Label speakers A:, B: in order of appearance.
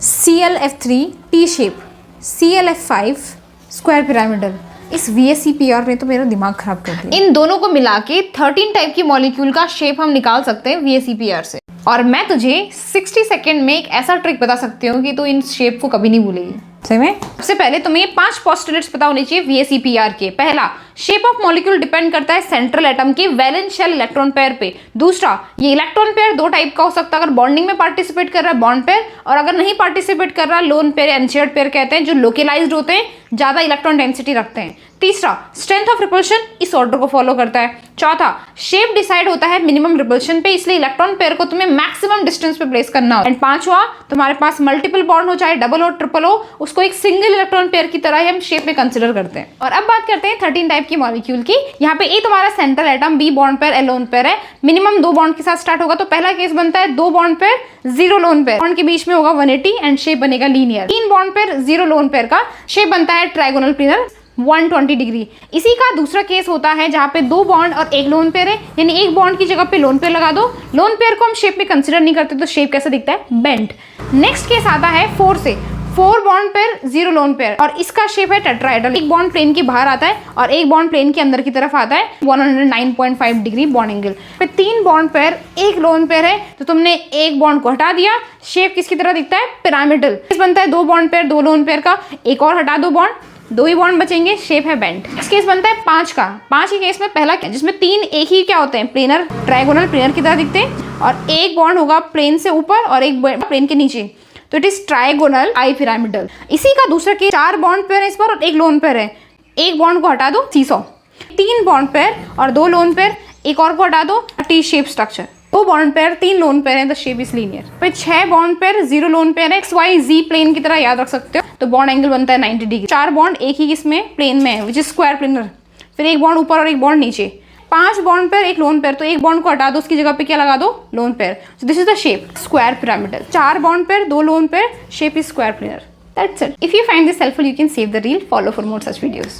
A: ClF3 T shape, ClF5 square pyramidal. इस VSEPR ने तो मेरा दिमाग खराब कर दिया। इन दोनों को मिला के 13 टाइप की मॉलिक्यूल का शेप हम निकाल सकते हैं VSEPR से। और मैं तुझे 60 सेकेंड में एक ऐसा ट्रिक बता सकती हूँ कि तू इन शेप को कभी नहीं भूलेगी। सही में? सबसे पहले तुम्हें 5 पोस्टुलेट्स पता होने चाहिए VSEPR के। पहला, शेप ऑफ मॉलिक्यूल डिपेंड करता है सेंट्रल एटम के वैलेंस शेल इलेक्ट्रॉन पेयर पे। दूसरा, ये इलेक्ट्रॉन पेयर दो टाइप का हो सकता है, अगर बॉन्डिंग में पार्टिसिपेट कर रहा है बॉन्ड पेयर, और अगर नहीं पार्टिसिपेट कर रहा लोन पेयर, अनशेयर्ड पेयर कहते हैं, जो लोकलाइज्ड होते हैं, ज्यादा इलेक्ट्रॉन डेंसिटी रखते हैं। तीसरा, स्ट्रेंथ ऑफ रिपल्शन इस ऑर्डर को फॉलो करता है। चौथा, शेप डिसाइड होता है मिनिमम रिपल्शन पे, इसलिए इलेक्ट्रॉन पेयर को तुम्हें मैक्सिमम डिस्टेंस पे प्लेस करना हो। एंड पांचवा, तुम्हारे पास मल्टीपल बॉन्ड हो, चाहे डबल हो ट्रिपल हो, उसको एक सिंगल इलेक्ट्रॉन पेयर की तरह ही हम शेप में कंसिडर करते हैं। और अब बात करते हैं 13 टाइप की मॉलिक्यूल की। यहाँ पे ए तुम्हारा central atom, B bond pair, L lone pair है। मिनिमम 2 बॉन्ड के साथ स्टार्ट होगा, तो पहला केस बनता है 2 bond pair 0 lone pair, bond के बीच में होगा 180 एंड शेप बनेगा linear. 3 bond pair 0 lone pair का शेप बनता है ट्रायगोनल प्लेनर 120 डिग्री। इसी का दूसरा केस होता है जहाँ पे 2 बॉन्ड और 1 लोन पेयर है, यानी एक बॉन्ड की जगह पे लोन पेयर लगा दो। लोन पेयर को हम शेप में कंसिडर नहीं करते, तो शेप कैसा दिखता है? बेंट। नेक्स्ट केस आता है 4 से, 4 बॉन्ड पेयर 0 लोन पेयर, और इसका शेप है टेट्राहेड्रल। एक बॉन्ड प्लेन के बाहर आता है और एक बॉन्ड प्लेन के अंदर की तरफ आता है, 109.5 डिग्री बॉन्ड एंगल पे। 3 बॉन्ड पेयर 1 लोन पेयर है, तो तुमने एक बॉन्ड को हटा दिया, शेप किसकी तरह दिखता है? पिरामिडल। केस बनता है 2 बॉन्ड पेयर 2 लोन पेयर का, एक और हटा दो बॉन्ड, 2 ही बॉन्ड बचेंगे, शेप है बेंट। इस केस बनता है 5 का। 5 के केस में पहला जिसमें 3 एक ही क्या होते हैं? प्लेनर, ट्रायगोनल प्लेनर की तरह दिखते हैं, और एक बॉन्ड होगा प्लेन से ऊपर और एक प्लेन के नीचे, तो it is trigonal I pyramidal. इसी का दूसरा केस 4 बॉन्ड पेयर है इस पर और 1 लोन पेयर है, एक बॉन्ड को हटा दो, सीसॉ। 3 बॉन्ड पेयर और 2 लोन पेयर, एक और को हटा दो, T shape structure. 2 bond pair 3 loan pair है, द शेप इज लीनियर। फिर 6 बॉन्ड पेयर 0 लोन पेयर है, XYZ प्लेन की तरह याद रख सकते हो, तो बॉन्ड एंगल बनता है 90 डिग्री। 4 बॉन्ड एक ही इसमें प्लेन में है, विच इज स्क्वायर प्लेनर। फिर एक बॉन्ड ऊपर और एक बॉन्ड नीचे। 5 बॉन्ड पेयर 1 लोन पेयर, तो एक बॉन्ड को हटा दो, उसकी जगह पे क्या लगा दो? Lone pair. So this is the shape square pyramidal. 4 bond pair 2 lone pair, shape is square planar. That's it. If you find this helpful, you can save the reel. Follow for more such videos.